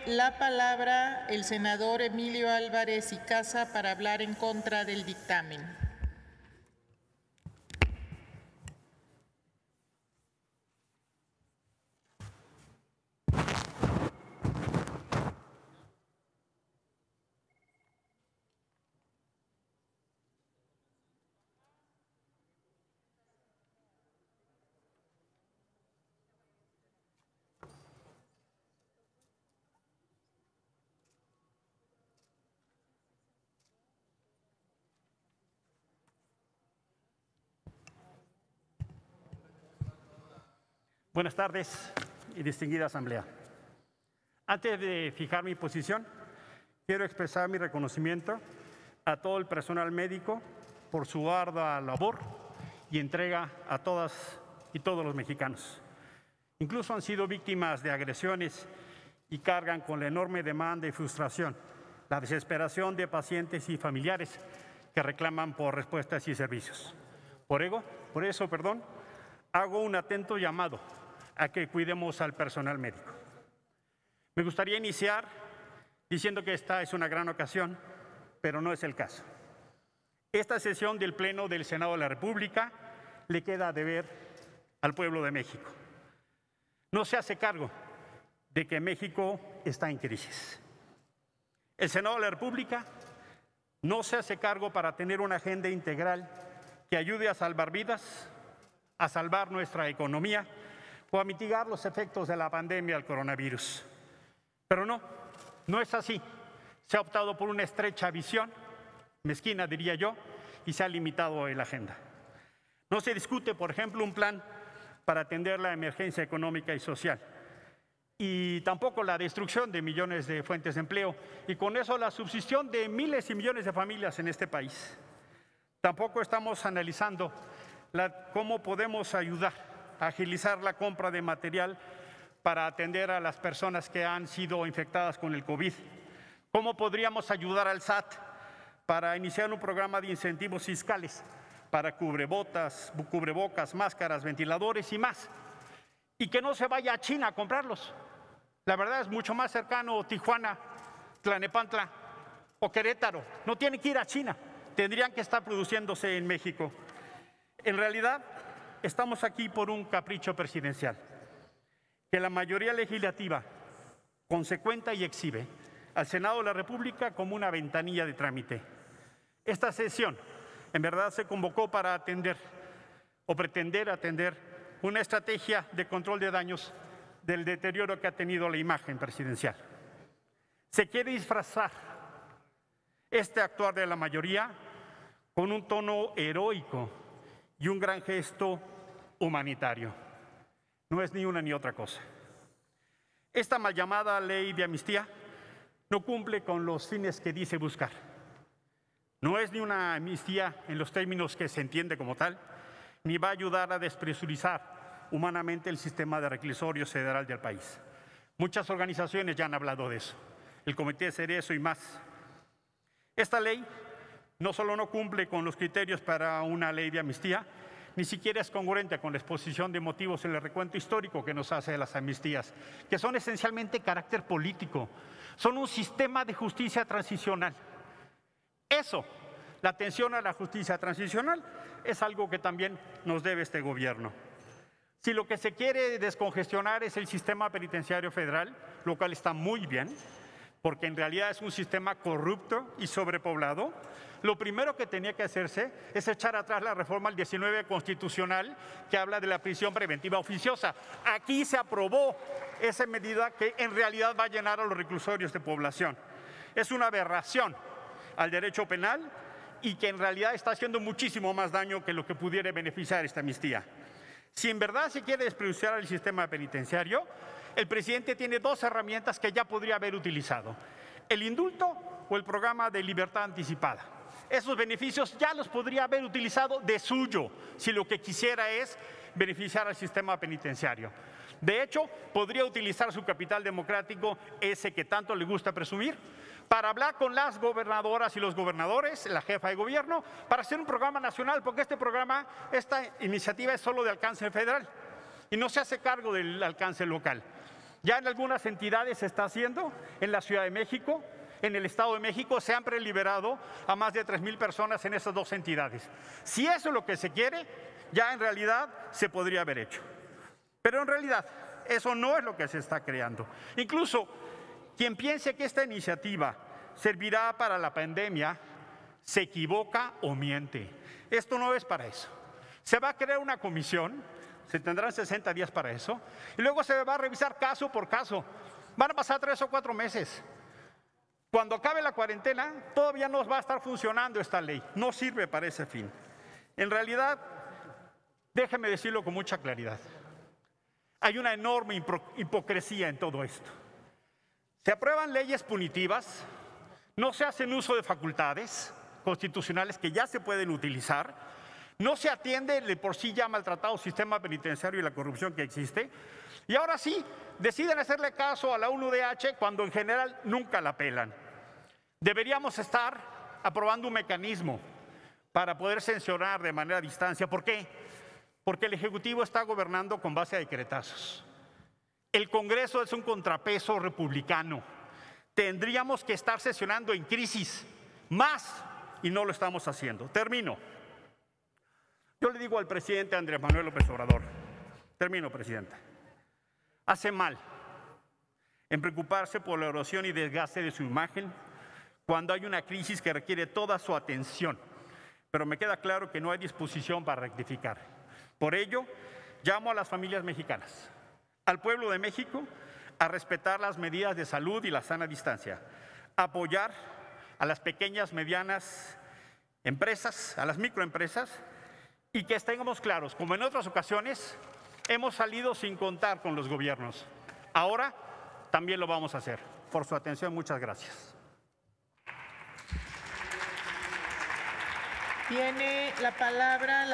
la palabra el senador Emilio Álvarez y Casa para hablar en contra del dictamen. Buenas tardes y distinguida Asamblea. Antes de fijar mi posición, quiero expresar mi reconocimiento a todo el personal médico por su ardua labor y entrega a todas y todos los mexicanos. Incluso han sido víctimas de agresiones y cargan con la enorme demanda y frustración, la desesperación de pacientes y familiares que reclaman por respuestas y servicios. Por eso, hago un atento llamado a que cuidemos al personal médico. Me gustaría iniciar diciendo que esta es una gran ocasión, pero no es el caso. Esta sesión del Pleno del Senado de la República le queda a deber al pueblo de México. No se hace cargo de que México está en crisis. El Senado de la República no se hace cargo para tener una agenda integral que ayude a salvar vidas, a salvar nuestra economía o a mitigar los efectos de la pandemia del coronavirus. Pero no es así. Se ha optado por una estrecha visión, mezquina diría yo, y se ha limitado la agenda. No se discute, por ejemplo, un plan para atender la emergencia económica y social, y tampoco la destrucción de millones de fuentes de empleo, y con eso la subsistión de miles y millones de familias en este país. Tampoco estamos analizando cómo podemos ayudar a agilizar la compra de material para atender a las personas que han sido infectadas con el COVID. ¿Cómo podríamos ayudar al SAT para iniciar un programa de incentivos fiscales para cubrebocas, máscaras, ventiladores y más? Y que no se vaya a China a comprarlos. La verdad es mucho más cercano Tijuana, Tlalnepantla o Querétaro. No tienen que ir a China, tendrían que estar produciéndose en México. En realidad, estamos aquí por un capricho presidencial, que la mayoría legislativa consecuenta y exhibe al Senado de la República como una ventanilla de trámite. Esta sesión, en verdad, se convocó para atender o pretender atender una estrategia de control de daños del deterioro que ha tenido la imagen presidencial. Se quiere disfrazar este actuar de la mayoría con un tono heroico y un gran gesto humanitario. No es ni una ni otra cosa. Esta mal llamada ley de amnistía no cumple con los fines que dice buscar. No es ni una amnistía en los términos que se entiende como tal, ni va a ayudar a despresurizar humanamente el sistema de reclusorios federal del país. Muchas organizaciones ya han hablado de eso, el Comité de Cerezo y más. Esta ley no solo no cumple con los criterios para una ley de amnistía, ni siquiera es congruente con la exposición de motivos en el recuento histórico que nos hace de las amnistías, que son esencialmente carácter político, son un sistema de justicia transicional. Eso, la atención a la justicia transicional, es algo que también nos debe este gobierno. Si lo que se quiere descongestionar es el sistema penitenciario federal, lo cual está muy bien, porque en realidad es un sistema corrupto y sobrepoblado, lo primero que tenía que hacerse es echar atrás la reforma al 19 constitucional que habla de la prisión preventiva oficiosa. Aquí se aprobó esa medida que en realidad va a llenar a los reclusorios de población. Es una aberración al derecho penal y que en realidad está haciendo muchísimo más daño que lo que pudiera beneficiar esta amnistía. Si en verdad se quiere despreciar el sistema penitenciario, el presidente tiene dos herramientas que ya podría haber utilizado: el indulto o el programa de libertad anticipada. Esos beneficios ya los podría haber utilizado de suyo, si lo que quisiera es beneficiar al sistema penitenciario. De hecho, podría utilizar su capital democrático, ese que tanto le gusta presumir, para hablar con las gobernadoras y los gobernadores, la jefa de gobierno, para hacer un programa nacional, porque esta iniciativa es solo de alcance federal y no se hace cargo del alcance local. Ya en algunas entidades se está haciendo, en la Ciudad de México, en el Estado de México, se han preliberado a más de 3,000 personas en esas 2 entidades. Si eso es lo que se quiere, ya en realidad se podría haber hecho. Pero en realidad, eso no es lo que se está creando. Incluso, quien piense que esta iniciativa servirá para la pandemia, se equivoca o miente. Esto no es para eso. Se va a crear una comisión, se tendrán 60 días para eso, y luego se va a revisar caso por caso. Van a pasar 3 o 4 meses. Cuando acabe la cuarentena, todavía no va a estar funcionando esta ley. No sirve para ese fin. En realidad, déjeme decirlo con mucha claridad. Hay una enorme hipocresía en todo esto. Se aprueban leyes punitivas, no se hacen uso de facultades constitucionales que ya se pueden utilizar, no se atiende el por sí ya maltratado sistema penitenciario y la corrupción que existe, y ahora sí, deciden hacerle caso a la UNUDH cuando en general nunca la apelan. Deberíamos estar aprobando un mecanismo para poder sancionar de manera a distancia. ¿Por qué? Porque el Ejecutivo está gobernando con base a decretazos. El Congreso es un contrapeso republicano. Tendríamos que estar sesionando en crisis más y no lo estamos haciendo. Termino. Yo le digo al presidente Andrés Manuel López Obrador, termino, presidenta, hace mal en preocuparse por la erosión y desgaste de su imagen cuando hay una crisis que requiere toda su atención, pero me queda claro que no hay disposición para rectificar. Por ello, llamo a las familias mexicanas, al pueblo de México, a respetar las medidas de salud y la sana distancia, a apoyar a las pequeñas, medianas empresas, a las microempresas, y que estemos claros, como en otras ocasiones, hemos salido sin contar con los gobiernos. Ahora también lo vamos a hacer. Por su atención, muchas gracias. Tiene la palabra